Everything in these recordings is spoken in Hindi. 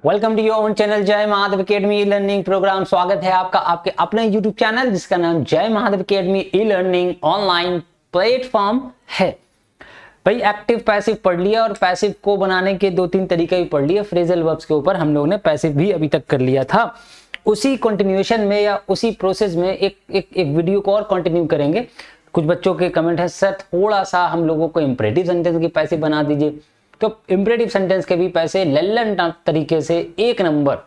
Welcome to your own channel Jai Mahadev academy e learning program. स्वागत है आपका आपके अपने यूट्यूब चैनल जिसका नाम जय Mahadev academy e learning online platform है। भाई एक्टिव पैसिव पढ़ लिया और पैसिव को बनाने के दो तीन तरीके भी पढ़ लिए। फ्रेजल वर्ब्स के ऊपर हम लोगों ने पैसिव भी अभी तक कर लिया था। उसी कंटिन्यूएशन में या उसी प्रोसेस में एक वीडियो को और कंटिन्यू करेंगे। कुछ बच्चों के कमेंट है सर थोड़ा सा हम लोगों को इंपरेटिव सेंटेंस की पैसिव बना दीजिए। तो इंपरेटिव सेंटेंस के भी पैसे लल्लन तरीके से एक नंबर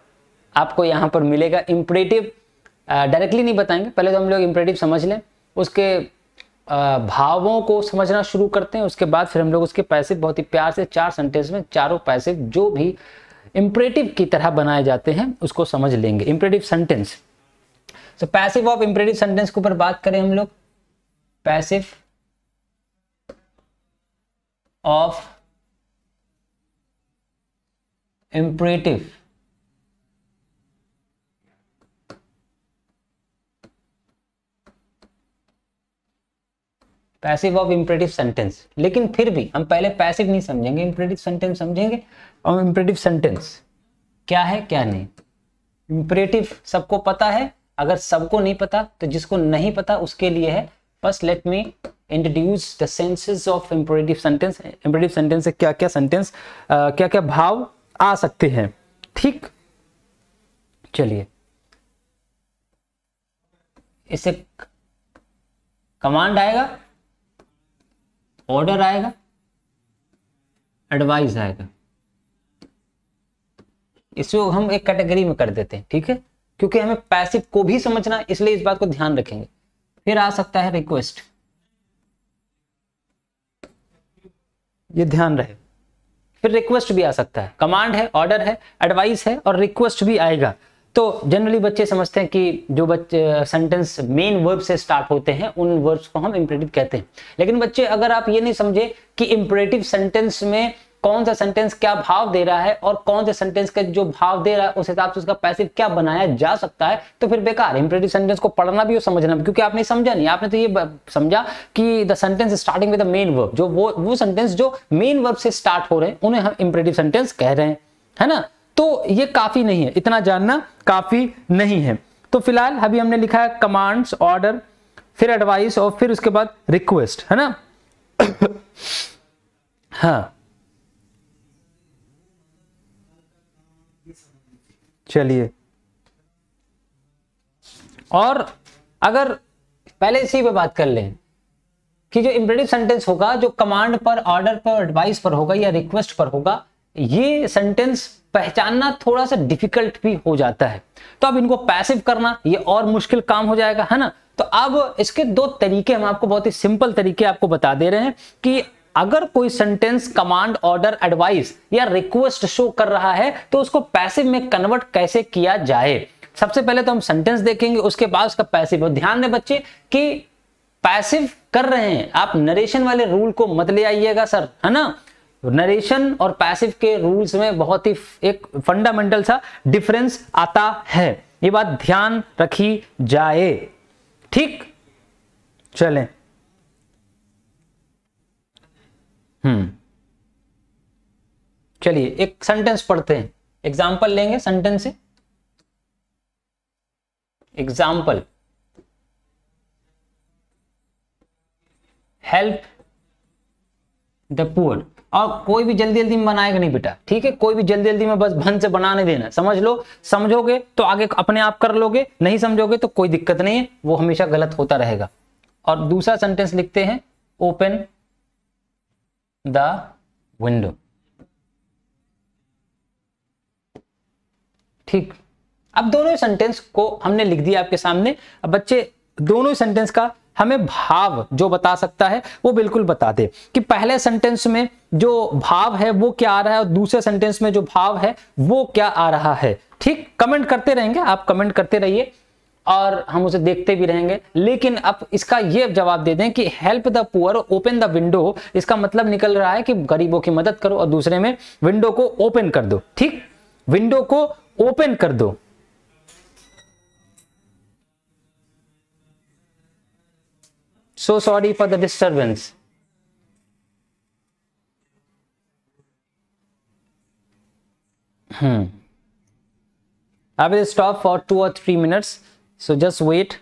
आपको यहाँ पर मिलेगा। इंपरेटिव डायरेक्टली नहीं बताएंगे, पहले तो हम लोग इंपरेटिव समझ लें, उसके भावों को समझना शुरू करते हैं, उसके बाद फिर हम लोग उसके पैसिव बहुत ही प्यार से 4 सेंटेंस में चारों पैसिव जो भी इंपरेटिव की तरह बनाए जाते हैं उसको समझ लेंगे। इंपरेटिव सेंटेंस, तो पैसिव ऑफ इंपरेटिव सेंटेंस के ऊपर बात करें हम लोग। Passive of imperative passive of imperative sentence, लेकिन फिर भी हम पहले पैसिव नहीं समझेंगे, इंपरेटिव सेंटेंस समझेंगे। और इंपरेटिव सेंटेंस क्या है क्या नहीं। इंपरेटिव सबको पता है, अगर सबको नहीं पता तो जिसको नहीं पता उसके लिए है। बस let me introduce the senses of imperative sentence. Imperative sentence से क्या क्या सेंटेंस क्या क्या भाव आ सकते हैं, ठीक। चलिए, इससे कमांड आएगा, ऑर्डर आएगा, एडवाइस आएगा। इसको हम एक कैटेगरी में कर देते हैं, ठीक है, क्योंकि हमें पैसिव को भी समझना, इसलिए इस बात को ध्यान रखेंगे। फिर आ सकता है रिक्वेस्ट, ये ध्यान रहे। फिर रिक्वेस्ट भी आ सकता है, कमांड है, ऑर्डर है, एडवाइस है और रिक्वेस्ट भी आएगा। तो जनरली बच्चे समझते हैं कि जो बच्चे सेंटेंस मेन वर्ब से स्टार्ट होते हैं उन वर्ब्स को हम इंपरेटिव कहते हैं। लेकिन बच्चे अगर आप ये नहीं समझे कि इंपरेटिव सेंटेंस में कौन सा सेंटेंस क्या भाव दे रहा है और कौन से सेंटेंस का जो भाव दे रहा है उस हिसाब से उसका पैसिव क्या बनाया जा सकता है, तो फिर बेकार। इंपरेटिव सेंटेंस को पढ़ना भी और समझना भी, क्योंकि आपने समझा नहीं। आपने तो ये समझा कि the sentence starting with the main verb, जो वो सेंटेंस जो मेन वर्ब से स्टार्ट हो रहे हैं उन्हें हम इंपरेटिव सेंटेंस कह रहे हैं, है ना। तो ये काफी नहीं है, इतना जानना काफी नहीं है। तो फिलहाल अभी हमने लिखा है कमांड्स, ऑर्डर, फिर एडवाइस और फिर उसके बाद रिक्वेस्ट, है ना। हाँ, चलिए, और अगर पहले इसी पे बात कर लें कि जो इंपरेटिव सेंटेंस होगा जो कमांड पर, ऑर्डर पर, एडवाइस पर होगा या रिक्वेस्ट पर होगा, ये सेंटेंस पहचानना थोड़ा सा डिफिकल्ट भी हो जाता है। तो अब इनको पैसिव करना ये और मुश्किल काम हो जाएगा, है ना। तो अब इसके दो तरीके हम आपको बहुत ही सिंपल तरीके आपको बता दे रहे हैं कि अगर कोई सेंटेंस कमांड, ऑर्डर, एडवाइस या रिक्वेस्ट शो कर रहा है तो उसको पैसिव में कन्वर्ट कैसे किया जाए। सबसे पहले तो हम सेंटेंस देखेंगे, उसके बाद उसका पैसिव। ध्यान दें बच्चे कि पैसिव कर रहे हैं आप, नरेशन वाले रूल को मत ले आइएगा सर, है ना। नरेशन और पैसिव के रूल्स में बहुत ही एक फंडामेंटल सा डिफरेंस आता है, ये बात ध्यान रखी जाए, ठीक। चलें, चलिए एक सेंटेंस पढ़ते हैं, एग्जाम्पल लेंगे सेंटेंस से। Example, help the poor. और कोई भी जल्दी जल्दी में बनाएगा नहीं बेटा, ठीक है। कोई भी जल्दी जल्दी में बस भन से बनाने देना, समझ लो। समझोगे तो आगे अपने आप कर लोगे, नहीं समझोगे तो कोई दिक्कत नहीं है, वो हमेशा गलत होता रहेगा। और दूसरा सेंटेंस लिखते हैं, ओपन द विंडो, ठीक। अब दोनों सेंटेंस को हमने लिख दिया आपके सामने। अब बच्चे दोनों सेंटेंस का हमें भाव जो बता सकता है वो बिल्कुल बता दे कि पहले सेंटेंस में जो भाव है वो क्या आ रहा है और दूसरे सेंटेंस में जो भाव है वो क्या आ रहा है, ठीक। कमेंट करते रहेंगे, आप कमेंट करते रहिए और हम उसे देखते भी रहेंगे। लेकिन अब इसका ये जवाब दे दें कि help the poor, open the window, इसका मतलब निकल रहा है कि गरीबों की मदद करो, और दूसरे में विंडो को ओपन कर दो, ठीक। विंडो को ओपन कर दो। So sorry for the disturbance. I will stop for 2 or 3 minutes, so just wait.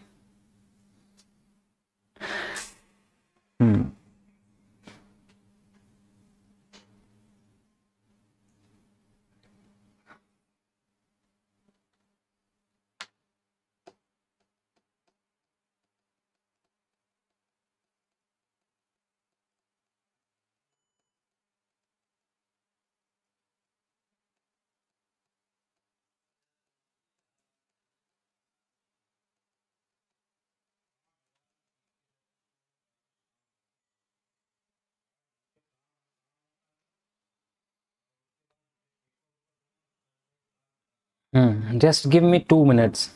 Just give me 2 minutes.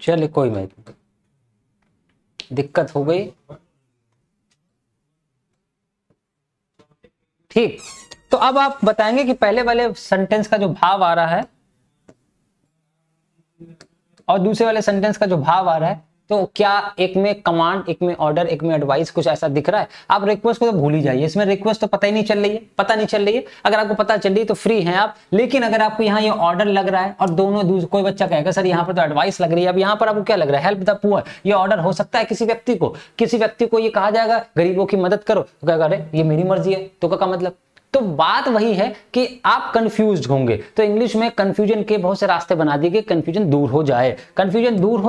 चलिए कोई नहीं, दिक्कत हो गई। ठीक, तो अब आप बताएंगे कि पहले वाले सेंटेंस का जो भाव आ रहा है और दूसरे वाले सेंटेंस का जो भाव आ रहा है, तो क्या एक में कमांड, एक में ऑर्डर, एक में एडवाइस, कुछ ऐसा दिख रहा है? आप रिक्वेस्ट को तो भूल ही जाइए, इसमें रिक्वेस्ट तो पता ही नहीं चल रही है, पता नहीं चल रही है। अगर आपको पता चल रही है तो फ्री हैं आप, लेकिन अगर आपको यहाँ ये ऑर्डर लग रहा है और दोनों कोई बच्चा कहेगा सर यहाँ पर तो एडवाइस लग रही है, अब यहाँ पर आपको क्या लग रहा है? Help the poor. ये ऑर्डर हो सकता है किसी व्यक्ति को ये कहा जाएगा गरीबों की मदद करो, तो कहेगा अरे ये मेरी मर्जी है, तो क्या मतलब? तो बात वही है कि आप कंफ्यूज्ड होंगे, तो इंग्लिश में कंफ्यूजन के बहुत से रास्ते बना दिए कि कंफ्यूजन दूर हो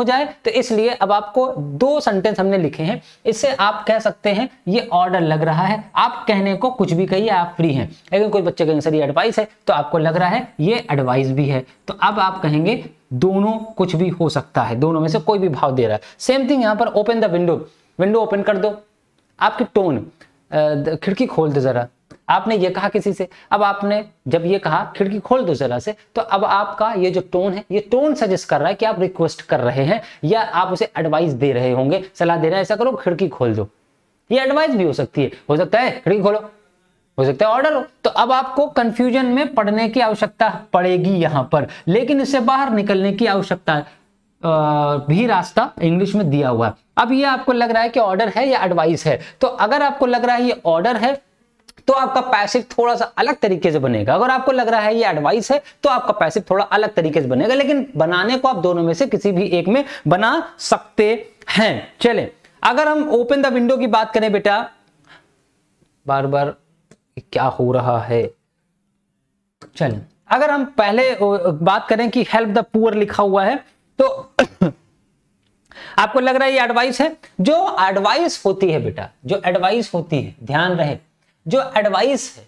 जाए, तो इसलिए अब आपको 2 सेंटेंस हमने लिखे हैं, इससे आप कह सकते हैं ये ऑर्डर लग रहा है, आप कहने को कुछ भी कहिए, आप फ्री हैं। लेकिन कोई बच्चे कहेंगे सर ये एडवाइस है, तो आपको लग रहा है ये एडवाइस भी है, तो अब आप कहेंगे दोनों कुछ भी हो सकता है, दोनों में से कोई भी भाव दे रहा है। सेम थिंग यहाँ पर ओपन द विंडो ओपन कर दो, आपकी टोन, खिड़की खोल दो जरा, आपने ये कहा किसी से, अब आपने जब ये कहा खिड़की खोल दो जरा से, तो अब आपका ये जो टोन है, ये टोन सजेस्ट कर रहा है कि आप रिक्वेस्ट कर रहे हैं या आप उसे एडवाइस दे रहे होंगे, सलाह दे रहे हैं ऐसा करो खिड़की खोल दो। ये एडवाइस भी हो सकती है, हो सकता है खिड़की खोलो, हो सकता है ऑर्डर हो। तो अब आपको कंफ्यूजन में पढ़ने की आवश्यकता पड़ेगी यहाँ पर, लेकिन इससे बाहर निकलने की आवश्यकता भी रास्ता इंग्लिश में दिया हुआ है। अब ये आपको लग रहा है कि ऑर्डर है या एडवाइस है, तो अगर आपको लग रहा है ये ऑर्डर है तो आपका पैसिव थोड़ा सा अलग तरीके से बनेगा, अगर आपको लग रहा है ये एडवाइस है तो आपका पैसिव थोड़ा अलग तरीके से बनेगा, लेकिन बनाने को आप दोनों में से किसी भी एक में बना सकते हैं। चलें, अगर हम ओपन द विंडो की बात करें बेटा, बार बार क्या हो रहा है, चलें, अगर हम पहले बात करें कि हेल्प द पुअर लिखा हुआ है, तो आपको लग रहा है ये एडवाइस है। जो एडवाइस होती है बेटा, जो एडवाइस होती है, ध्यान रहे, जो एडवाइस है,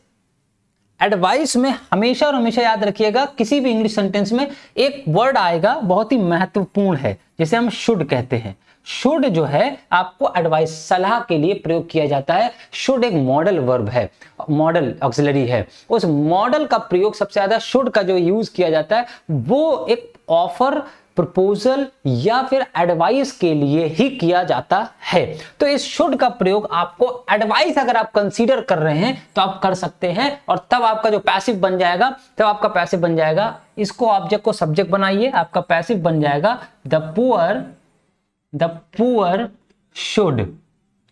एडवाइस में हमेशा और हमेशा याद रखिएगा, किसी भी इंग्लिश सेंटेंस में एक वर्ड आएगा बहुत ही महत्वपूर्ण है, जिसे हम शुड कहते हैं। शुड जो है आपको एडवाइस, सलाह के लिए प्रयोग किया जाता है। शुड एक मॉडल वर्ब है, मॉडल ऑक्सिलरी है, उस मॉडल का प्रयोग सबसे ज्यादा शुड का जो यूज किया जाता है वो एक ऑफर, प्रपोजल या फिर एडवाइस के लिए ही किया जाता है। तो इस शुड का प्रयोग आपको एडवाइस अगर आप कंसीडर कर रहे हैं तो आप कर सकते हैं, और तब आपका जो पैसिव बन जाएगा, इसको ऑब्जेक्ट को सब्जेक्ट बनाइए, आपका पैसिव बन जाएगा the poor should,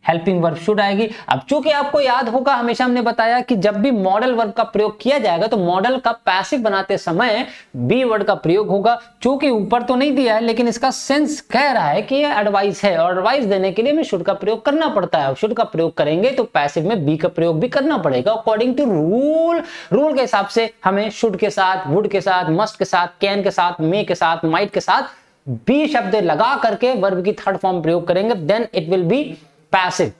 helping verb should आएगी। अब चूंकि आपको याद होगा, हमेशा हमने बताया कि जब भी मॉडल वर्ब का प्रयोग किया जाएगा तो मॉडल का पैसिव बनाते समय बी वर्ड का प्रयोग होगा। चूंकि ऊपर तो नहीं दिया है, लेकिन इसका सेंस कह रहा है कि यह एडवाइस है, और एडवाइस देने के लिए हमें शुड का प्रयोग करना पड़ता है। शुड का प्रयोग करेंगे तो पैसिव में बी का प्रयोग भी करना पड़ेगा अकॉर्डिंग टू रूल के हिसाब से। हमें शुड के साथ, वुड के साथ, मस्ट के साथ, कैन के साथ, मे के साथ, माइट के साथ बी शब्द लगा करके वर्ब की थर्ड फॉर्म प्रयोग करेंगे, then it will be passive,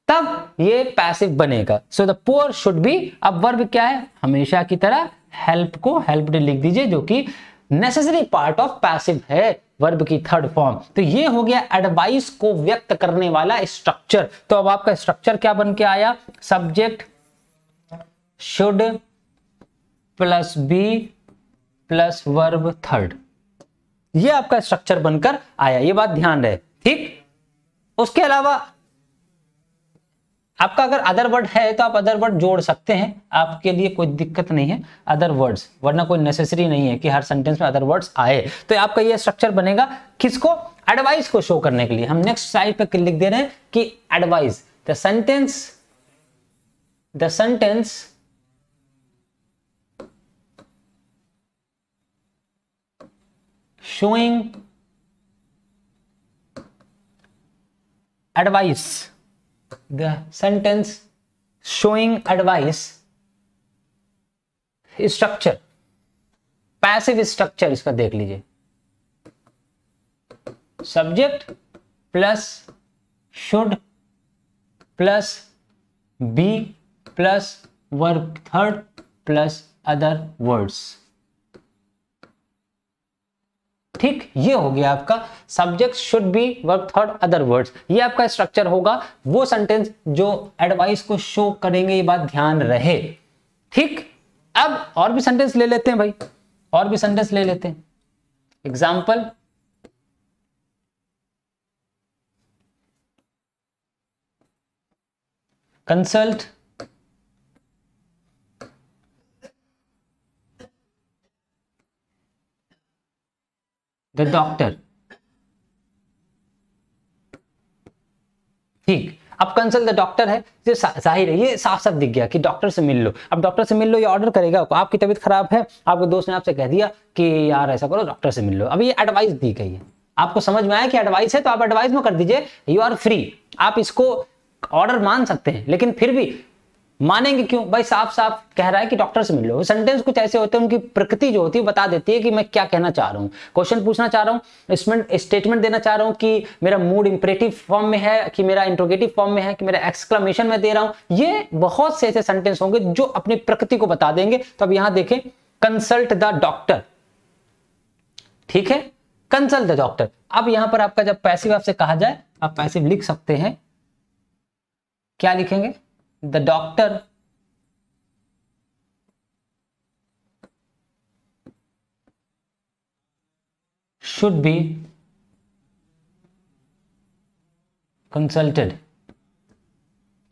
तब ये पैसिव बनेगा। So the poor should be, अब वर्ब क्या है, हमेशा की तरह हेल्प को हेल्प्ड लिख दीजिए, जो कि नेसेसरी पार्ट ऑफ पैसिव है। वर्ब की थर्ड फॉर्म। तो ये हो गया एडवाइस को व्यक्त करने वाला स्ट्रक्चर। तो अब आपका स्ट्रक्चर क्या बन के आया, subject should plus be plus verb third, ये आपका स्ट्रक्चर बनकर आया, ये बात ध्यान रहे। ठीक, उसके अलावा आपका अगर अदर वर्ड है तो आप अदर वर्ड जोड़ सकते हैं, आपके लिए कोई दिक्कत नहीं है अदर वर्ड्स, वरना कोई नेसेसरी नहीं है कि हर सेंटेंस में अदर वर्ड्स आए। तो आपका ये स्ट्रक्चर बनेगा किसको, एडवाइस को शो करने के लिए। हम नेक्स्ट स्लाइड पे लिख दे रहे हैं कि advice the sentence showing advice, the sentence showing advice structure, passive structure इसका देख लीजिए, subject plus should plus be plus verb third plus other words. ठीक, ये हो गया आपका subject should be verb third other words, ये आपका स्ट्रक्चर होगा वो सेंटेंस जो एडवाइस को शो करेंगे, ये बात ध्यान रहे। ठीक, अब और भी सेंटेंस ले लेते हैं भाई, और भी सेंटेंस ले लेते हैं। Example, consult the doctor. ठीक, अब कंसल्ट द डॉक्टर है, ये जाहिर है, ये साफ साफ दिख गया कि डॉक्टर से मिल लो। अब डॉक्टर से मिल लो, ये ऑर्डर करेगा, आपकी तबीयत खराब है, आपके दोस्त ने आपसे कह दिया कि यार ऐसा करो डॉक्टर से मिल लो, अब ये एडवाइस दी गई है, आपको समझ में आया कि एडवाइस है तो आप एडवाइस में कर दीजिए, यू आर फ्री। आप इसको ऑर्डर मान सकते हैं, लेकिन फिर भी मानेंगे क्यों भाई, साफ साफ कह रहा है कि डॉक्टर से मिल लो। सेंटेंस कुछ ऐसे होते हैं, उनकी प्रकृति जो होती है बता देती है कि मैं क्या कहना चाह रहा हूं, क्वेश्चन पूछना चाह रहा हूं, स्टेटमेंट देना चाह रहा हूं कि मेरा मूड इंपरेटिव फॉर्म में है, कि मेरा इंट्रोगेटिव फॉर्म में है, कि मेरा एक्सक्लेमेशन में दे रहा हूं। ये बहुत से ऐसे सेंटेंस होंगे जो अपनी प्रकृति को बता देंगे। तो अब यहां देखें, कंसल्ट द डॉक्टर, ठीक है, कंसल्ट द डॉक्टर। अब यहां पर आपका जब पैसिव आपसे कहा जाए, आप पैसिव लिख सकते हैं, क्या लिखेंगे, the doctor should be consulted.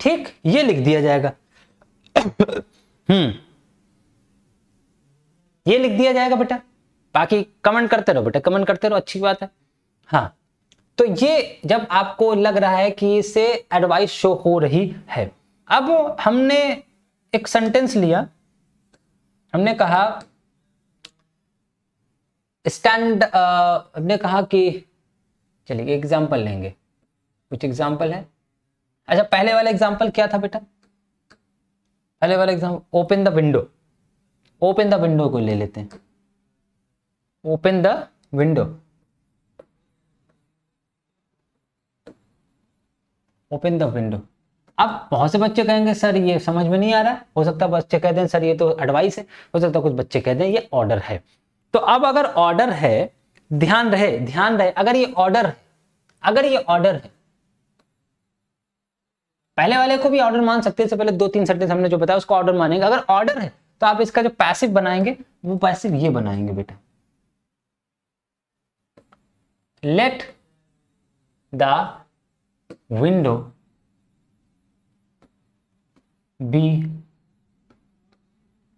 ठीक, ये लिख दिया जाएगा। ये लिख दिया जाएगा बेटा, बाकी कमेंट करते रहो बेटा, कमेंट करते रहो, अच्छी बात है। हाँ, तो ये जब आपको लग रहा है कि इससे एडवाइस शो हो रही है। अब हमने एक सेंटेंस लिया, हमने कहा हमने कहा कि चलिए एग्जाम्पल लेंगे, कुछ एग्जाम्पल है। अच्छा, पहले वाला एग्जाम्पल क्या था बेटा, पहले वाला example open the window, open the window को ले लेते हैं, open the window, open the window. अब बहुत से बच्चे कहेंगे सर ये समझ में नहीं आ रहा है, हो सकता है बच्चे कह दें सर ये तो एडवाइस है, हो सकता है कुछ बच्चे कह दें ये ऑर्डर है। तो अब अगर ऑर्डर है, ध्यान रहे, अगर ये ऑर्डर है, अगर ये ऑर्डर है, पहले वाले को भी ऑर्डर मान सकते हैं, इससे पहले 2-3 सेंटेंस हमने जो बताया उसको ऑर्डर मानेंगे। अगर ऑर्डर है तो आप इसका जो पैसिव बनाएंगे वो पैसिव ये बनाएंगे बेटा, let the window be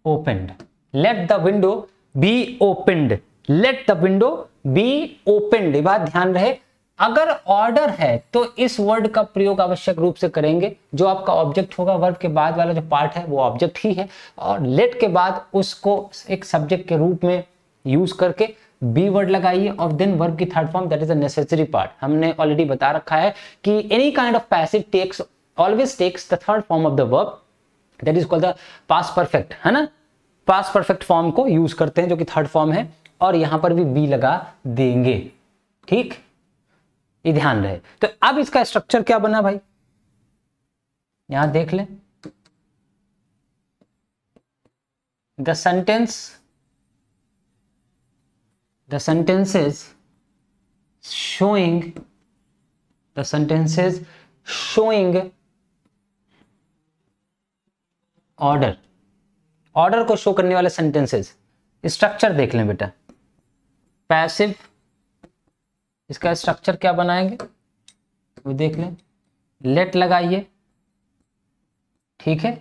opened, let the window be opened, let the window be opened. ये बात ध्यान रहे, अगर ऑर्डर है तो इस वर्ड का प्रयोग आवश्यक रूप से करेंगे, जो आपका ऑब्जेक्ट होगा, वर्ब के बाद वाला जो पार्ट है वो ऑब्जेक्ट ही है, और लेट के बाद उसको एक सब्जेक्ट के रूप में यूज करके बी वर्ड लगाइए, और देन वर्ब की third form, that is a necessary part. हमने ऑलरेडी बता रखा है कि any kind of passive takes always takes the third form of the verb, that is called the past perfect, है ना। पास्ट परफेक्ट फॉर्म को यूज करते हैं जो कि थर्ड फॉर्म है, और यहां पर भी बी लगा देंगे। ठीक, ये ध्यान रहे। तो अब इसका स्ट्रक्चर क्या बना भाई, यहां देख लें, the sentences showing the sentences showing order, order को शो करने वाले सेंटेंसेस। स्ट्रक्चर देख लें बेटा, पैसिव, इसका स्ट्रक्चर क्या बनाएंगे वो देख लें। लेट लगाइए, ठीक है,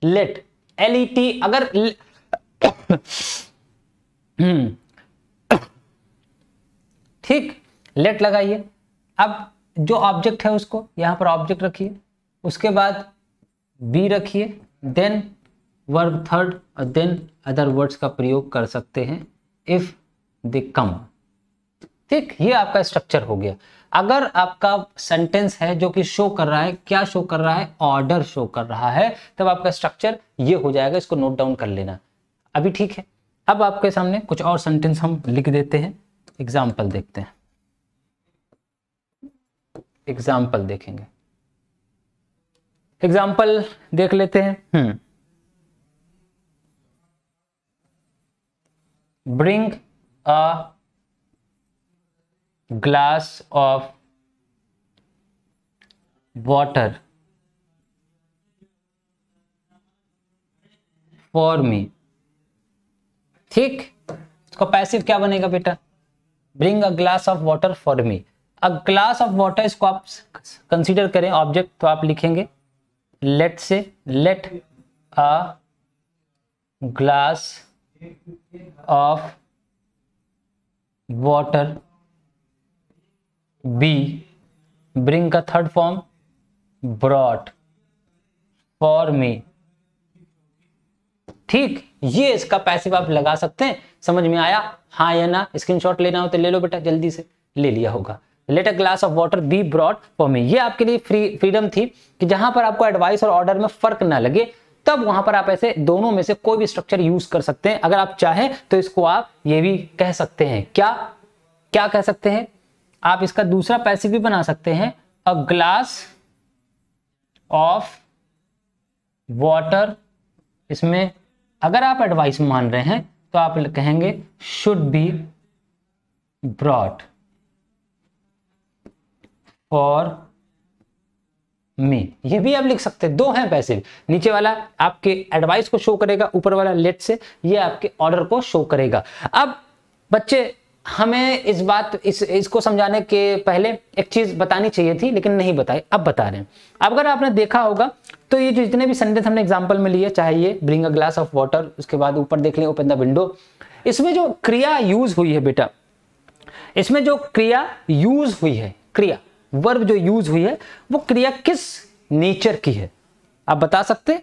लेट, LET, अगर ठीक, लेट लगाइए। अब जो ऑब्जेक्ट है उसको यहां पर ऑब्जेक्ट रखिए, उसके बाद बी रखिए, देन वर्ब थर्ड, और देन अदर वर्ड्स का प्रयोग कर सकते हैं इफ दे कम। ठीक, ये आपका स्ट्रक्चर हो गया। अगर आपका सेंटेंस है जो कि शो कर रहा है, क्या शो कर रहा है, ऑर्डर शो कर रहा है, तब आपका स्ट्रक्चर ये हो जाएगा। इसको नोट डाउन कर लेना अभी, ठीक है। अब आपके सामने कुछ और सेंटेंस हम लिख देते हैं, एग्जाम्पल देखते हैं, एग्जाम्पल देखेंगे, एग्जाम्पल देख लेते हैं। Bring a glass of water for me. ठीक, इसका पैसिव क्या बनेगा बेटा, bring a glass of water for me. A glass of water, इसको आप कंसीडर करें ऑब्जेक्ट, तो आप लिखेंगे लेट से, let a glass of water be, bring का third form brought for me. ठीक, ये इसका पैसिव आप लगा सकते हैं। समझ में आया, हाँ या ना? स्क्रीनशॉट लेना हो तो ले लो बेटा, जल्दी से ले लिया होगा। Let a glass of water be brought for me, ये आपके लिए फ्रीडम थी कि जहां पर आपको एडवाइस और ऑर्डर में फर्क ना लगे, तब वहां पर आप ऐसे दोनों में से कोई भी स्ट्रक्चर यूज कर सकते हैं। अगर आप चाहें तो इसको आप ये भी कह सकते हैं, क्या क्या कह सकते हैं आप, इसका दूसरा पैसिव भी बना सकते हैं, अ ग्लास ऑफ वाटर। इसमें अगर आप एडवाइस मान रहे हैं तो आप कहेंगे should be brought for me, ये भी आप लिख सकते हैं। दो हैं पैसिव, नीचे वाला आपके एडवाइस को शो करेगा, ऊपर वाला लेट से ये आपके ऑर्डर को शो करेगा। अब बच्चे, हमें इस बात इसको समझाने के पहले एक चीज बतानी चाहिए थी, लेकिन नहीं बताई, अब बता रहे हैं। अब अगर आपने देखा होगा तो ये जो जितने भी सेंटेंस हमने एग्जांपल में लिए, चाहे ये bring a glass of water, उसके बाद ऊपर देख लें ओपन द विंडो, इसमें जो क्रिया यूज हुई है बेटा, इसमें जो क्रिया यूज हुई है, क्रिया वर्ब जो यूज हुई है, वो क्रिया किस नेचर की है, आप बता सकते?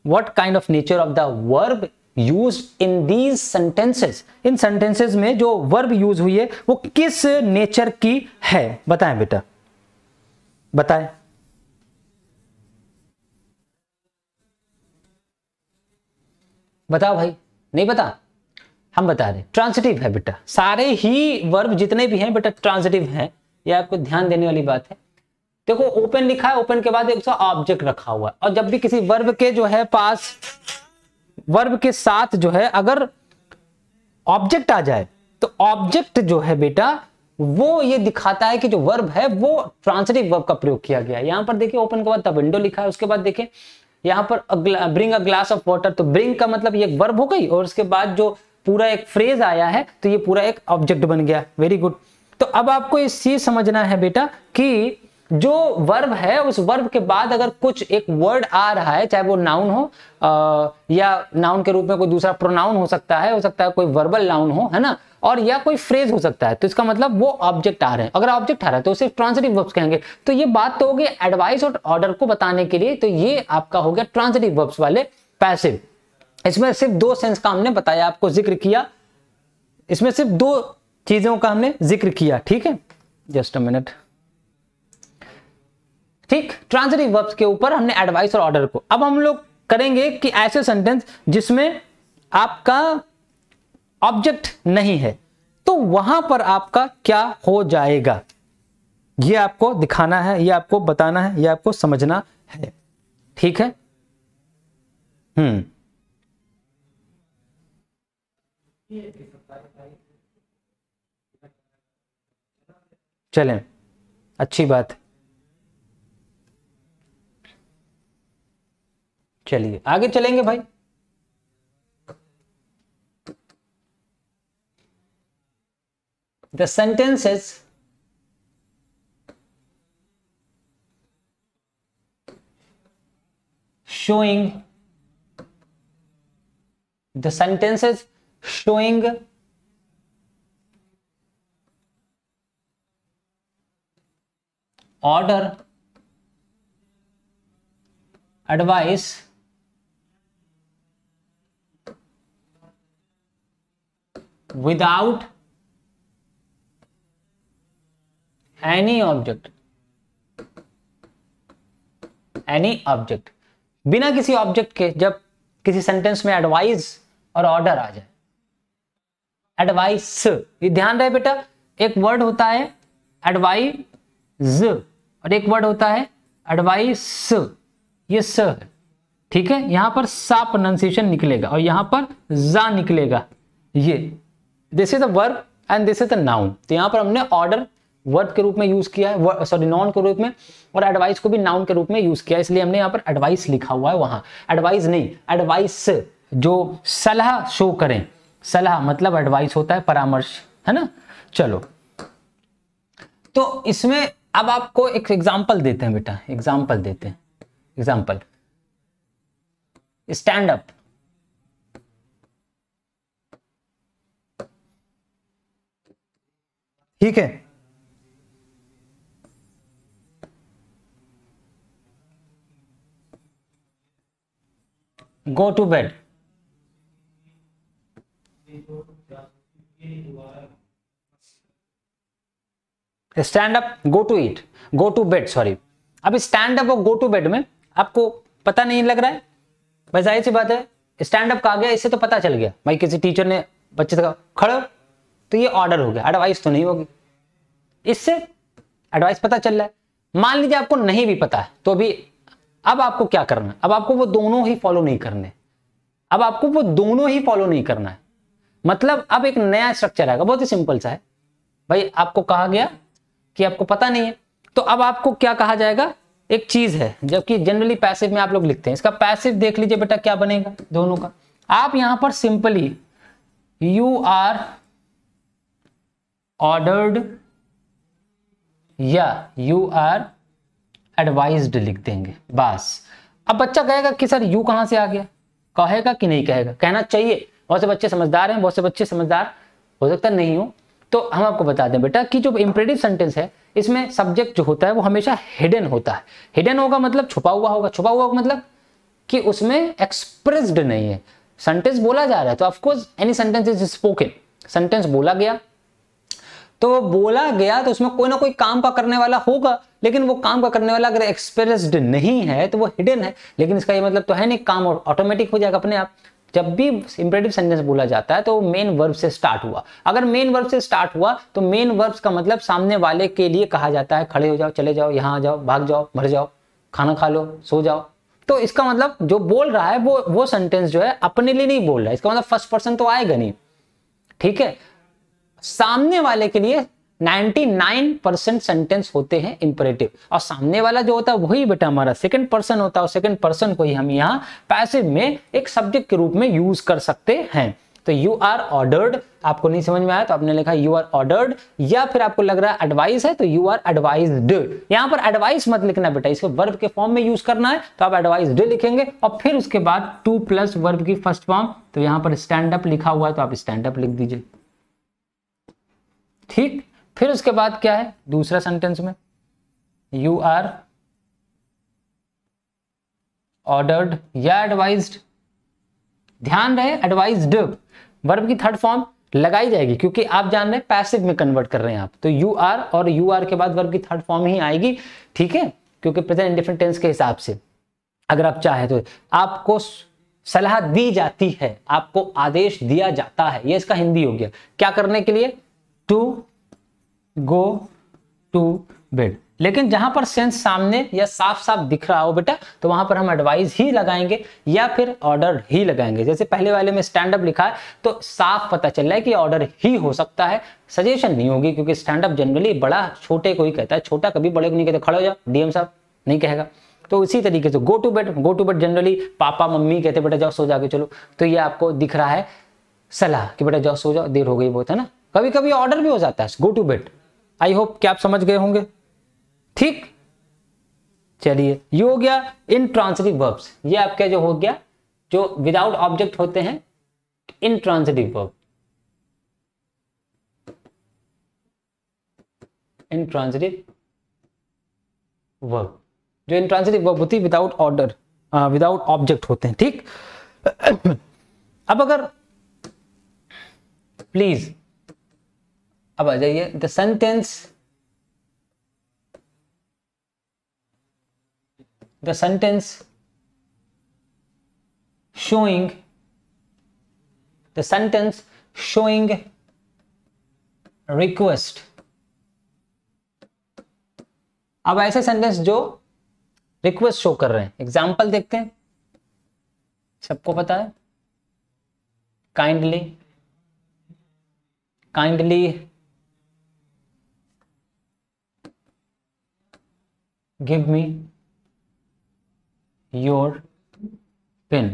What kind of nature of the verb used in these sentences, in sentences में जो वर्ब यूज हुई है वो किस नेचर की है, बताएं बेटा, बताएं। बताओ भाई, नहीं बता, हम बता रहे, ट्रांजिटिव है बेटा। सारे ही वर्ब जितने भी हैं बेटा ट्रांजिटिव हैं, ये आपको ध्यान देने वाली बात है। देखो ओपन लिखा है, ओपन के बाद एक ऑब्जेक्ट रखा हुआ है, और जब भी किसी वर्ब के जो है पास, वर्ब के साथ जो है अगर ऑब्जेक्ट आ जाए, तो ऑब्जेक्ट जो है बेटा वो ये दिखाता है कि जो वर्ब है वो ट्रांजिटिव वर्ब का प्रयोग किया गया है। यहां पर देखिए ओपन के बाद द विंडो लिखा है, उसके बाद देखिए यहां पर bring a glass of water, तो ब्रिंग का मतलब ये एक वर्ब हो गई, और उसके बाद जो पूरा एक फ्रेज आया है तो ये पूरा एक ऑब्जेक्ट बन गया। Very good. तो अब आपको इस चीज समझना है बेटा कि जो वर्ब है उस वर्ब के बाद अगर कुछ एक वर्ड आ रहा है, चाहे वो नाउन हो या नाउन के रूप में कोई दूसरा प्रोनाउन हो सकता है कोई वर्बल नाउन हो, है ना, और या कोई फ्रेज हो सकता है, तो इसका मतलब वो ऑब्जेक्ट आ रहे हैं। अगर ऑब्जेक्ट आ रहा है तो सिर्फ ट्रांजिटिव वर्ब्स कहेंगे। तो ये बात तो होगी एडवाइस और ऑर्डर को बताने के लिए, तो ये आपका हो गया ट्रांजिटिव वर्ब्स वाले पैसिव। इसमें सिर्फ दो सेंस का हमने बताया, आपको जिक्र किया, इसमें सिर्फ दो चीजों का हमने जिक्र किया, ठीक है, जस्ट अ मिनट। ठीक, ट्रांजिटिव वर्ब्स के ऊपर हमने एडवाइस और ऑर्डर को। अब हम लोग करेंगे कि ऐसे सेंटेंस जिसमें आपका ऑब्जेक्ट नहीं है, तो वहां पर आपका क्या हो जाएगा, ये आपको दिखाना है, ये आपको बताना है, ये आपको समझना है, ठीक है। चलें, अच्छी बात है। चलिए आगे चलेंगे भाई। The sentences showing order, advice, without any object, बिना किसी ऑब्जेक्ट के जब किसी सेंटेंस में एडवाइस और ऑर्डर आ जाए। एडवाइस, ये ध्यान रहे बेटा, एक वर्ड होता है एडवाइज और एक वर्ड होता है एडवाइस, ये स है, ठीक है। यहां पर सा प्रोनाउंसिएशन निकलेगा और यहां पर जा निकलेगा। ये this is the verb and this is the noun. तो यहां पर हमने ऑर्डर वर्ब के रूप में यूज किया है, सॉरी नाउन के रूप में, और एडवाइस को भी नाउन के रूप में यूज किया है, इसलिए हमने यहाँ पर एडवाइस लिखा हुआ है। वहां एडवाइस नहीं, एडवाइस जो सलाह शो करें, सलाह मतलब एडवाइस होता है परामर्श, है ना। चलो तो इसमें अब आपको एक एग्जांपल देते हैं बेटा, एग्जांपल देते हैं। एग्जांपल, स्टैंड अप, ठीक है। Go to bed, stand up, go to eat, go to bed, sorry. अब स्टैंड अप और गो टू बेड में आपको पता नहीं लग रहा है भाई, जाहिर सी बात है स्टैंड अप कहा गया, इससे तो पता चल गया भाई किसी टीचर ने बच्चे से कहा खड़ो, तो ये ऑर्डर हो गया, एडवाइस तो नहीं होगी। इससे एडवाइस पता चल रहा है। मान लीजिए आपको नहीं भी पता है तो भी अब आपको क्या करना है, अब आपको वो दोनों ही फॉलो नहीं करने, अब आपको वो दोनों ही फॉलो नहीं करना है। मतलब अब एक नया स्ट्रक्चर आएगा, बहुत ही सिंपल सा है भाई। आपको कहा गया कि आपको पता नहीं है, तो अब आपको क्या कहा जाएगा, एक चीज है, जबकि जनरली पैसिव में आप लोग लिखते हैं, इसका पैसिव देख लीजिए बेटा क्या बनेगा दोनों का। आप यहां पर सिंपली यू आर ऑर्डर्ड या यू आर एडवाइज्ड लिख देंगे बस। अब बच्चा कहेगा कि सर यू कहां से आ गया, कहेगा कि नहीं कहेगा, कहना चाहिए। बहुत से बच्चे समझदार हैं, बहुत से बच्चे समझदार हो सकता नहीं हो। तो हम आपको बता दें बेटा कि जो इंपेरेटिव सेंटेंस है इसमें सब्जेक्ट जो होता है वो हमेशा हिडन होता है। हिडन होगा मतलब छुपा हुआ होगा, छुपा हुआ होगा मतलब कि उसमें एक्सप्रेस्ड नहीं है। सेंटेंस बोला जा रहा है तो of course any sentence is spoken, sentence बोला गया तो बोला गया तो उसमें कोई ना कोई काम का करने वाला होगा, लेकिन वो काम का करने वाला अगर एक्सप्रेस्ड नहीं है तो वो हिडन है। लेकिन इसका ये मतलब तो है नहीं काम ऑटोमेटिक हो जाएगा अपने आप। जब भी इंपेरेटिव सेंटेंस बोला जाता है तो मेन वर्ब से स्टार्ट हुआ, अगर मेन वर्ब से स्टार्ट हुआ तो मेन वर्ब्स का मतलब सामने वाले के लिए कहा जाता है खड़े हो जाओ, चले जाओ, यहां आ जाओ, भाग जाओ, मर जाओ, खाना खा लो, सो जाओ। तो इसका मतलब जो बोल रहा है वो सेंटेंस जो है अपने लिए नहीं बोल रहा है, इसका मतलब फर्स्ट पर्सन तो आएगा नहीं, ठीक है। सामने वाले के लिए 99% सेंटेंस होते हैं इंपेरेटिव, और सामने वाला जो होता है वही बेटा हमारा सेकंड पर्सन होता है, और सेकंड पर्सन को ही हम यहाँ पैसिव में एक सब्जेक्ट के रूप में यूज कर सकते हैं। तो यू आर ऑर्डर्ड, आपको नहीं समझ में आया तो आपने लिखा यू आर ऑर्डर्ड, या फिर आपको लग रहा है एडवाइस है तो यू आर एडवाइज्ड। यहां पर एडवाइस मत लिखना बेटा, इसको वर्ब के फॉर्म में यूज करना है तो आप एडवाइज्ड लिखेंगे, और फिर उसके बाद टू प्लस वर्ब की फर्स्ट फॉर्म, तो यहां पर स्टैंड अप लिखा हुआ है तो आप स्टैंड अप लिख दीजिए, ठीक। फिर उसके बाद क्या है दूसरा सेंटेंस में, यू आर ऑर्डर्ड या एडवाइज्ड। ध्यान रहे एडवाइज्ड वर्ब की थर्ड फॉर्म लगाई जाएगी, क्योंकि आप जान रहे हैं पैसिव में कन्वर्ट कर रहे हैं आप, तो यू आर और यू आर के बाद वर्ब की थर्ड फॉर्म ही आएगी, ठीक है। क्योंकि प्रेजेंट इंडेफिनिट टेंस के हिसाब से अगर आप चाहे तो आपको सलाह दी जाती है, आपको आदेश दिया जाता है, ये इसका हिंदी हो गया। क्या करने के लिए, टू गो टू बेड। लेकिन जहां पर सेंस सामने या साफ साफ दिख रहा हो बेटा, तो वहां पर हम एडवाइस ही लगाएंगे या फिर ऑर्डर ही लगाएंगे। जैसे पहले वाले में स्टैंड अप लिखा है तो साफ पता चल रहा है कि ऑर्डर ही हो सकता है, सजेशन नहीं होगी, क्योंकि स्टैंड अप जनरली बड़ा छोटे को ही कहता है, छोटा कभी बड़े को नहीं कहता, खड़े हो जाओ डीएम साहब नहीं कहेगा। तो इसी तरीके से गो टू बेड जनरली पापा मम्मी कहते बेटा जाओ सो जाके चलो, तो ये आपको दिख रहा है सलाह कि बेटा जाओ सो जाओ, देर हो गई बहुत, है ना। कभी कभी ऑर्डर भी हो जाता है go to bed. I hope कि आप समझ गए होंगे, ठीक। चलिए ये हो गया इंट्रांसिटिव वर्ब्स, ये आपका जो हो गया जो विदाउट ऑब्जेक्ट होते हैं इंट्रांसिटिव वर्ब, इंट्रांसिटिव वर्ब, जो इंट्रांसिटिव वर्ब होती है विदाउट ऑर्डर, विदाउट ऑब्जेक्ट होते हैं, ठीक। अब अगर प्लीज अब आ जाइए, द sentence showing request। अब ऐसे सेंटेंस जो रिक्वेस्ट शो कर रहे हैं, एग्जाम्पल देखते हैं, सबको पता है, kindly give me your pen,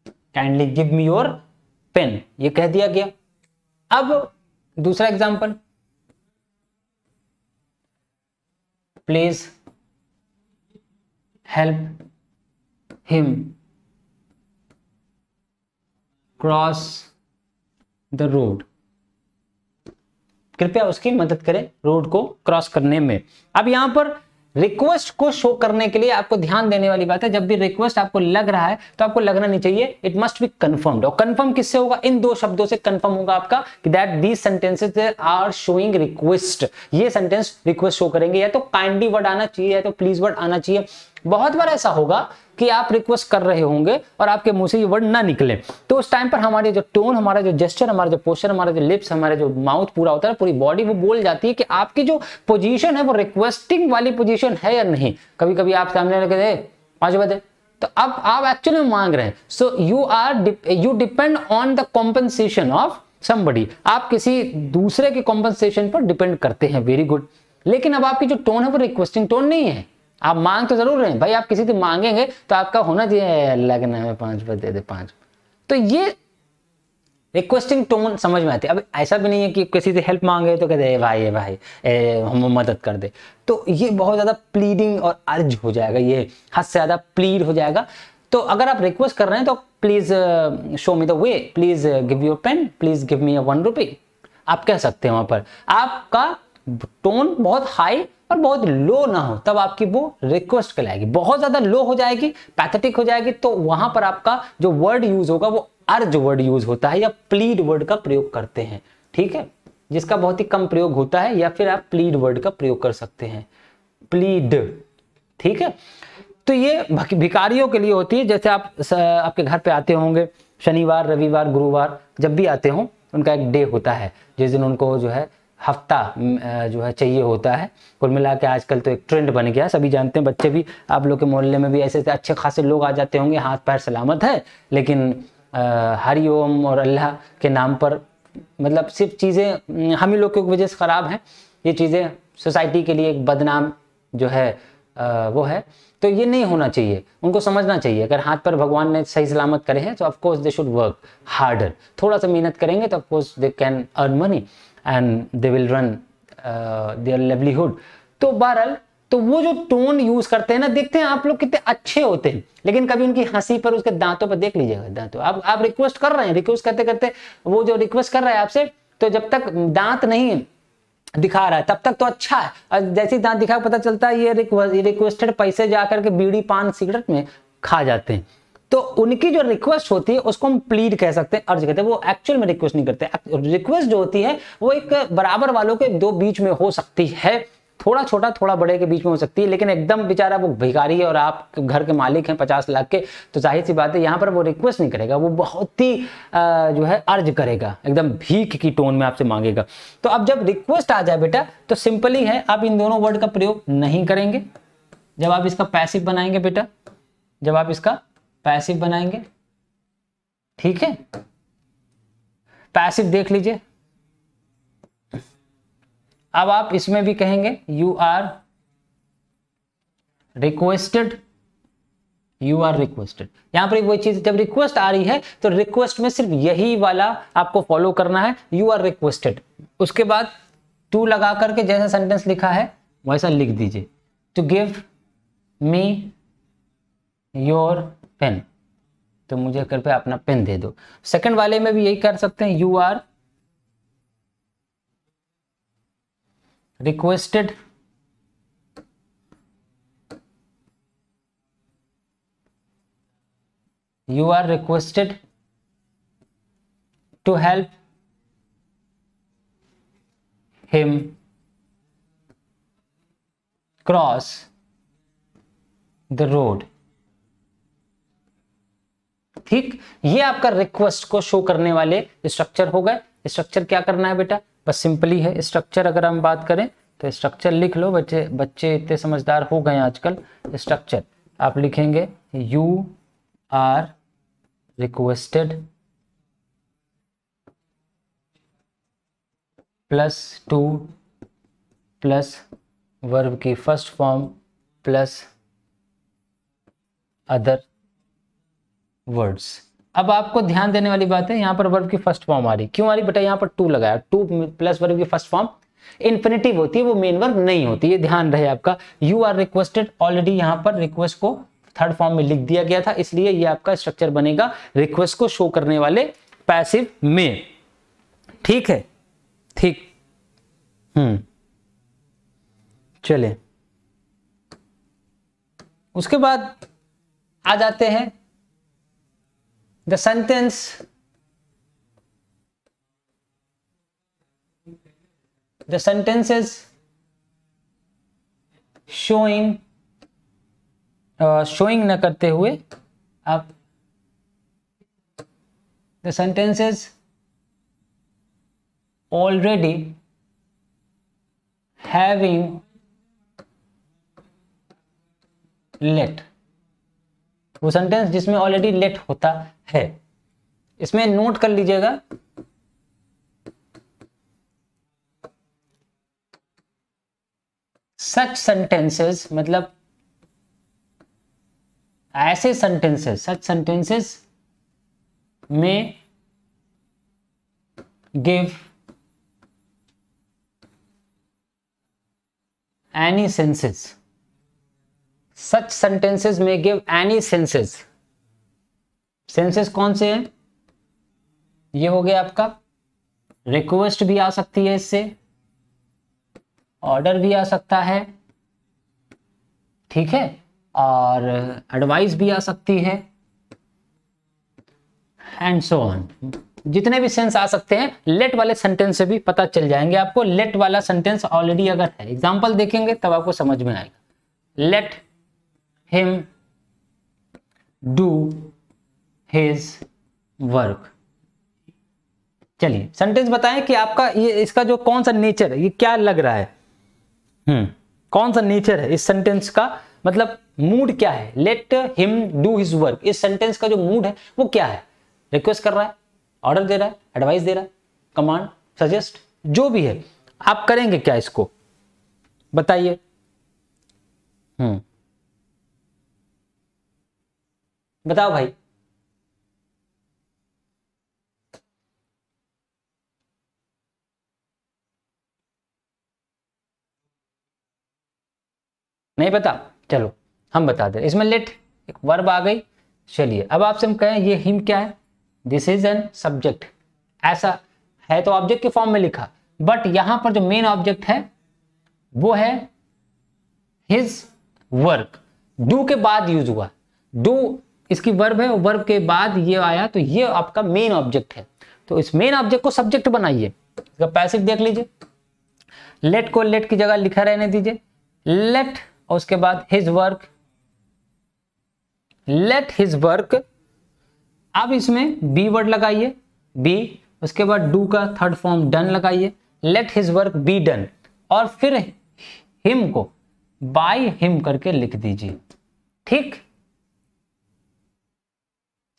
kindly give me your pen, ये कह दिया गया। अब दूसरा example, please help him cross the road, कृपया उसकी मदद करें रोड को क्रॉस करने में। अब यहां पर रिक्वेस्ट को शो करने के लिए आपको ध्यान देने वाली बात है, जब भी रिक्वेस्ट आपको लग रहा है तो आपको लगना नहीं चाहिए, इट मस्ट बी कंफर्म्ड। और कंफर्म किससे होगा? इन दो शब्दों से कंफर्म होगा आपका कि that these sentences are showing request, ये सेंटेंस रिक्वेस्ट शो करेंगे। या तो काइंडली वर्ड आना चाहिए या तो प्लीज वर्ड आना चाहिए। बहुत बार ऐसा होगा कि आप रिक्वेस्ट कर रहे होंगे और आपके मुंह से ये वर्ड ना निकले, तो उस टाइम पर हमारे जो टोन, हमारा जो जेस्चर, हमारा जो पोस्चर, हमारा जो लिप्स, हमारे जो माउथ पूरा होता है, पूरी बॉडी वो बोल जाती है कि आपकी जो पोजीशन है वो रिक्वेस्टिंग वाली पोजीशन है या नहीं। कभी कभी आप सामने लगे 5 बजे, तो अब आप एक्चुअली मांग रहे हैं, so you depend on the compensation of somebody, आप किसी दूसरे के कॉम्पनसेशन पर डिपेंड करते हैं। Very good. लेकिन अब आपकी जो टोन है वो रिक्वेस्टिंग टोन नहीं है, आप मांग तो जरूर रहे हैं भाई, आप किसी से मांगेंगे तो आपका होना चाहिए लगना है 5 बजे दे दे 5, तो ये रिक्वेस्टिंग टोन समझ में आती है। अब ऐसा भी नहीं है कि किसी से हेल्प मांगे तो कहते भाई हम मदद कर दे, तो ये बहुत ज्यादा प्लीडिंग और अर्ज हो जाएगा, ये हद से ज्यादा प्लीड हो जाएगा। तो अगर आप रिक्वेस्ट कर रहे हैं तो please show me the way, please give your pen, please give me 1 rupee, आप कह सकते हैं। वहां पर आपका टोन बहुत हाई और बहुत लो ना हो, तब आपकी वो रिक्वेस्ट कहलाएगी। बहुत ज्यादा लो हो जाएगी, पैथेटिक हो जाएगी, तो वहां पर आपका जो वर्ड यूज होगा वो अर्ज वर्ड यूज होता है या प्लीड वर्ड का प्रयोग करते हैं, ठीक है, जिसका बहुत ही कम प्रयोग होता है, या फिर आप प्लीड वर्ड का प्रयोग कर सकते हैं, प्लीड, ठीक है। तो ये भिखारियों के लिए होती है। जैसे आप आपके घर पे आते होंगे शनिवार, रविवार, गुरुवार, जब भी आते हो उनका एक डे होता है जिस दिन उनको जो है हफ्ता जो है चाहिए होता है। कुल मिला के आजकल तो एक ट्रेंड बन गया, सभी जानते हैं, बच्चे भी, आप लोग के मोहल्ले में भी ऐसे अच्छे खासे लोग आ जाते होंगे, हाथ पैर सलामत है, लेकिन हरि ओम और अल्लाह के नाम पर मतलब सिर्फ चीज़ें हम ही लोग की वजह से ख़राब हैं, ये चीज़ें सोसाइटी के लिए एक बदनाम जो है वो है। तो ये नहीं होना चाहिए, उनको समझना चाहिए अगर हाथ पर भगवान ने सही सलामत करे हैं तो of course they should work harder, थोड़ा सा मेहनत करेंगे तो of course they can earn money and they will run their livelihood. तो बहरहाल, तो वो जो टोन यूज करते हैं ना, देखते हैं आप लोग कितने अच्छे होते हैं, लेकिन कभी उनकी हंसी पर, उसके दांतों पर देख लीजिएगा, दांतों आप रिक्वेस्ट कर रहे हैं, रिक्वेस्ट करते करते वो जो रिक्वेस्ट कर रहा है आपसे, तो जब तक दांत नहीं दिखा रहा है तब तक तो अच्छा है, और जैसे दांत दिखा पता चलता है ये रिक्वेस्टेड पैसे जाकर के बीड़ी पान सिगरेट में खा जाते हैं। तो उनकी जो रिक्वेस्ट होती है उसको हम प्लीड कह सकते हैं, अर्ज कहते हैं। वो एक्चुअल में रिक्वेस्ट नहीं करते, रिक्वेस्ट जो होती है वो एक बराबर वालों के दो बीच में हो सकती है, थोड़ा छोटा थोड़ा बड़े के बीच में हो सकती है, लेकिन एकदम बेचारा वो भिखारी है और आप घर के मालिक हैं 50 लाख के, तो जाहिर सी बात है यहाँ पर वो रिक्वेस्ट नहीं करेगा, वो बहुत ही जो है अर्ज करेगा, एकदम भीख की टोन में आपसे मांगेगा। तो अब जब रिक्वेस्ट आ जाए बेटा तो सिंपली है, आप इन दोनों वर्ड का प्रयोग नहीं करेंगे। जब आप इसका पैसिव बनाएंगे बेटा, जब आप इसका पैसिव बनाएंगे, ठीक है, पैसिव देख लीजिए। अब आप इसमें भी कहेंगे you are requested, you are requested. यहां पर वही चीज, जब रिक्वेस्ट आ रही है तो रिक्वेस्ट में सिर्फ यही वाला आपको फॉलो करना है, यू आर रिक्वेस्टेड। उसके बाद टू लगा करके जैसा सेंटेंस लिखा है वैसा लिख दीजिए, to give me your pen, तो मुझे कृपया अपना पेन दे दो। सेकंड वाले में भी यही कर सकते हैं, you are requested you are requested to help him cross the road। ठीक, ये आपका रिक्वेस्ट को शो करने वाले स्ट्रक्चर हो गए। स्ट्रक्चर क्या करना है बेटा, बस सिंपली है स्ट्रक्चर। अगर हम बात करें तो स्ट्रक्चर लिख लो, बच्चे इतने समझदार हो गए आजकल। स्ट्रक्चर आप लिखेंगे you are requested plus to plus verb की first form plus other words. अब आपको ध्यान देने वाली बात है, यहां पर वर्ब की फर्स्ट फॉर्म आ रही, क्यों आ रही बेटा, यहां पर टू लगाया, टू प्लस वर्ब की फर्स्ट फॉर्म इन्फिनिटिव होती है, वो मेन वर्ब नहीं होती, ये ध्यान रहे आपका। यू आर रिक्वेस्टेड, ऑलरेडी यहां पर रिक्वेस्ट को थर्ड फॉर्म में लिख दिया गया था, इसलिए ये आपका स्ट्रक्चर बनेगा रिक्वेस्ट को शो करने वाले पैसिव में। ठीक है, ठीक, चले उसके बाद आ जाते हैं द sentences showing शोइंग न करते हुए आप the sentences already having let, वो सेंटेंस जिसमें ऑलरेडी लेट होता है। इसमें नोट कर लीजिएगा, सच सेंटेंसेस मतलब ऐसे सेंटेंसेस, सच सेंटेंसेस में गिव एनी सेंसेस, सच सेंटेंसेस में गिव एनी सेंसेस। सेंसेस कौन से हैं, ये हो गया आपका, रिक्वेस्ट भी आ सकती है इससे, ऑर्डर भी आ सकता है, ठीक है, और एडवाइस भी आ सकती है, एंड सो ऑन। जितने भी सेंस आ सकते हैं, लेट वाले सेंटेंस से भी पता चल जाएंगे आपको। लेट वाला सेंटेंस ऑलरेडी अगर है, एग्जांपल देखेंगे तब आपको समझ में आएगा। Let him do his work. चलिए सेंटेंस बताएं कि आपका ये इसका जो कौन सा नेचर है, ये क्या लग रहा है, कौन सा नेचर है इस सेंटेंस का, मतलब मूड क्या है। Let him do his work, इस सेंटेंस का जो मूड है वो क्या है, रिक्वेस्ट कर रहा है, ऑर्डर दे रहा है, एडवाइस दे रहा है, कमांड, सजेस्ट, जो भी है। आप करेंगे क्या इसको बताइए। बताओ भाई। नहीं पता, चलो हम बता दें। इसमें लेट एक वर्ब आ गई। चलिए अब आपसे हम कहें ये हिम क्या है, दिस इज एन सब्जेक्ट। ऐसा है तो ऑब्जेक्ट के फॉर्म में लिखा, बट यहां पर जो मेन ऑब्जेक्ट है वो है हिज वर्क। डू के बाद यूज हुआ, डू इसकी वर्ब है, वर्ब के बाद ये आया, तो ये आपका मेन ऑब्जेक्ट है। तो इस मेन ऑब्जेक्ट को सब्जेक्ट बनाइए। इसका पैसिव देख लीजिए, लेट को लेट की जगह लिखा रहने दीजिए, लेट, और उसके बाद his work, late his work. अब इसमें बी वर्ड लगाइए, बी, उसके बाद डू का थर्ड फॉर्म डन लगाइए, late his work be done, और फिर हिम को बाय हिम करके लिख दीजिए। ठीक,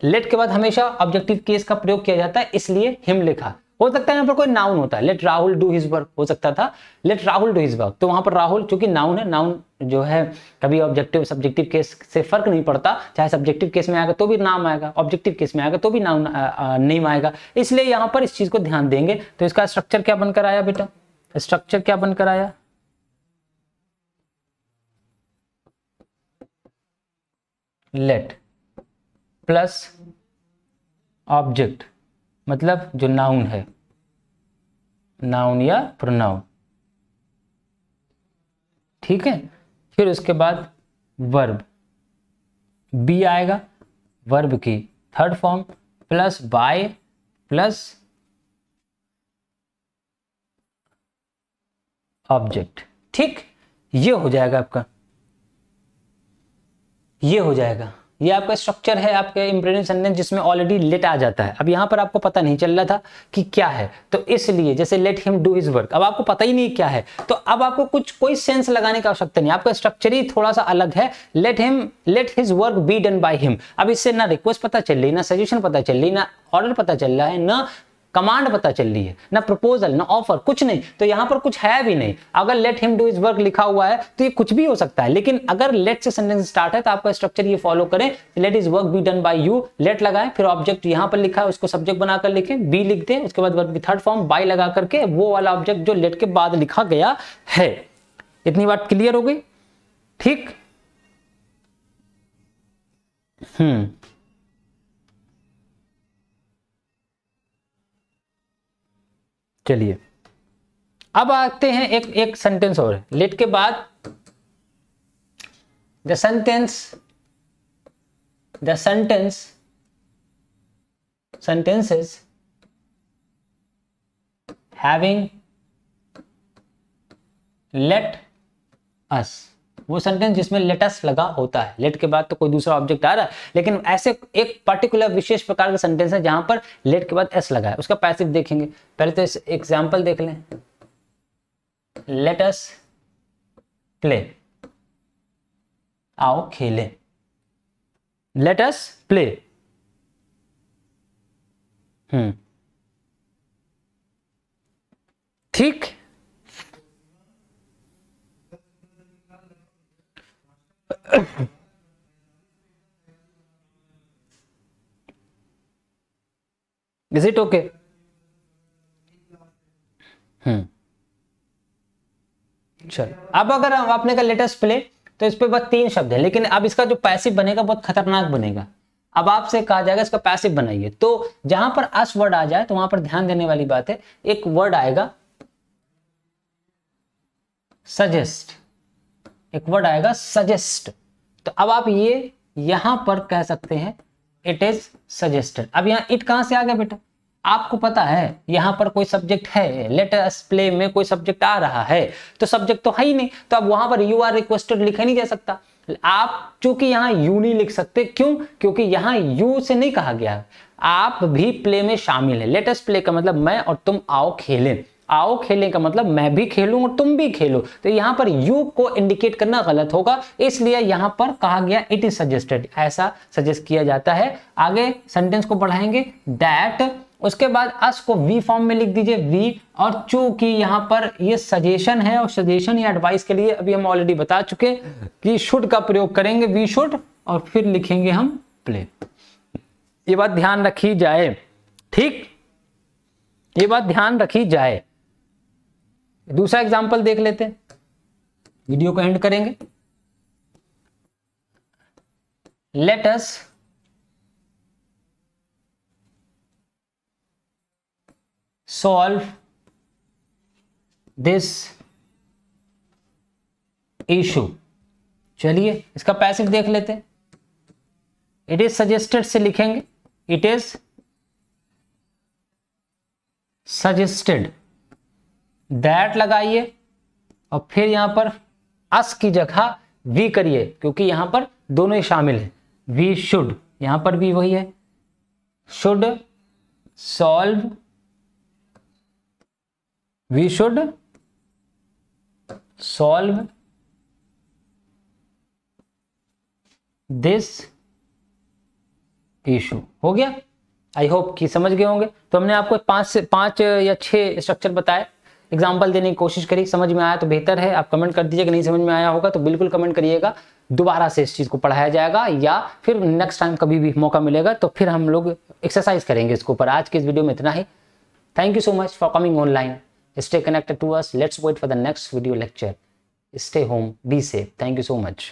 लेट के बाद हमेशा ऑब्जेक्टिव केस का प्रयोग किया जाता है, इसलिए हिम लिखा। हो सकता है यहाँ पर कोई नाउन होता है, let Rahul do his work हो सकता था, let Rahul do his work, तो वहां पर राहुल चूंकि नाउन है, नाउन जो है कभी ऑब्जेक्टिव सब्जेक्टिव केस से फर्क नहीं पड़ता, चाहे सब्जेक्टिव केस में आएगा तो भी नाम आएगा, ऑब्जेक्टिव केस में आएगा तो भी नाउन नेम आएगा, इसलिए यहाँ पर इस चीज को ध्यान देंगे। तो इसका स्ट्रक्चर क्या बनकर आया बेटा, स्ट्रक्चर क्या बनकर आया, लेट प्लस ऑब्जेक्ट, मतलब जो नाउन है, नाउन या प्रोनाउन, ठीक है। फिर उसके बाद वर्ब, बी आएगा, वर्ब की third form, plus by plus object. ठीक, ये हो जाएगा आपका, ये हो जाएगा, ये आपका स्ट्रक्चर है आपके इंप्रेसिव सेंटेंस, जिसमें ऑलरेडी लेट आ जाता है। अब यहाँ पर आपको पता नहीं चल रहा था कि क्या है, तो इसलिए जैसे let him do his work, अब आपको पता ही नहीं क्या है, तो अब आपको कोई सेंस लगाने की आवश्यकता नहीं, आपका स्ट्रक्चर ही थोड़ा सा अलग है। Late his work be done by him. अब इससे ना रिक्वेस्ट पता चल रही, ना सजेशन पता चल रही, ना ऑर्डर पता चल रहा है, ना कमांड पता चल रही है, ना प्रपोजल, ना ऑफर, कुछ नहीं, तो यहां पर कुछ है भी नहीं। अगर let him do his work लिखा हुआ है तो ये कुछ भी हो सकता है, लेकिन अगर लेट से सेंटेंस स्टार्ट है तो आपका स्ट्रक्चर ये फॉलो करें, let is work be done by you, let लगाएं, फिर ऑब्जेक्ट यहां पर लिखा है उसको सब्जेक्ट बनाकर लिखें, बी लिख दें, उसके बाद वर्ब की थर्ड फॉर्म बाय लगा करके वो वाला ऑब्जेक्ट जो लेट के बाद लिखा गया है। इतनी बात क्लियर हो गई? ठीक, चलिए अब आते हैं एक सेंटेंस और, लेट के बाद the sentences having let us, वो सेंटेंस जिसमें लेट अस लगा होता है, लेट के बाद तो कोई दूसरा ऑब्जेक्ट आ रहा है, लेकिन ऐसे एक पर्टिकुलर विशेष प्रकार का सेंटेंस है जहां पर लेट के बाद एस लगा है, उसका पैसिव देखेंगे। पहले तो इस एग्जांपल देख लें, लेट अस प्ले, आओ खेलें, लेट अस प्ले। ठीक, इज इट ओके? चल, अब अगर आपने का लेटेस्ट प्ले, तो इस पे बस 3 शब्द है, लेकिन अब इसका जो पैसिव बनेगा बहुत खतरनाक बनेगा। अब आपसे कहा जाएगा इसका पैसिव बनाइए, तो जहां पर अस वर्ड आ जाए तो वहां पर ध्यान देने वाली बात है, एक वर्ड आएगा सजेस्ट, एक वर्ड आएगा सजेस्ट, तो अब आप ये यहां पर कह सकते हैं इट इज सजेस्टेड। अब यहाँ इट कहां से आ गया बेटा? आपको पता है यहां पर कोई सब्जेक्ट है, लेट अस प्ले में कोई सब्जेक्ट आ रहा है, तो सब्जेक्ट तो है ही नहीं, तो अब वहां पर यू आर रिक्वेस्टेड लिखा नहीं जा सकता। आप चूंकि यहां यू नहीं लिख सकते, क्यों? क्योंकि यहां यू से नहीं कहा गया, आप भी प्ले में शामिल है। लेट अस प्ले का मतलब मैं और तुम आओ खेलें, आओ खेलें का मतलब मैं भी खेलूं और तुम भी खेलो, तो यहां पर यू को इंडिकेट करना गलत होगा, इसलिए यहां पर कहा गया इट इज सजेस्टेड, ऐसा सजेस्ट किया जाता है। आगे सेंटेंस को बढ़ाएंगे, दैट, उसके बाद अस को वी फॉर्म में लिख दीजिए, वी, और चूंकि यहां पर ये सजेशन है, और सजेशन या एडवाइस के लिए अभी हम ऑलरेडी बता चुके कि शुड का प्रयोग करेंगे, वी शुड, और फिर लिखेंगे हम प्ले। ये बात ध्यान रखी जाए, ठीक, ये बात ध्यान रखी जाए। दूसरा एग्जांपल देख लेते हैं, वीडियो को एंड करेंगे। Let us solve this issue. चलिए इसका पैसिव देख लेते हैं, इट इज सजेस्टेड से लिखेंगे, इट इज सजेस्टेड दैट लगाइए और फिर यहां पर अस की जगह वी करिए, क्योंकि यहां पर दोनों ही शामिल है। वी शुड, यहां पर भी वही है, should solve, we should solve this issue. हो गया, आई होप कि समझ गए होंगे। तो हमने आपको 5 या 6 स्ट्रक्चर बताए, एग्जाम्पल देने की कोशिश करी। समझ में आया तो बेहतर है, आप कमेंट कर दीजिए कि नहीं समझ में आया होगा तो बिल्कुल कमेंट करिएगा, दोबारा से इस चीज को पढ़ाया जाएगा, या फिर नेक्स्ट टाइम कभी भी मौका मिलेगा तो फिर हम लोग एक्सरसाइज करेंगे इसके ऊपर। आज के इस वीडियो में इतना ही। Thank you so much for coming online, stay connected to us, let's wait for the next video lecture, stay home, be safe, thank you so much.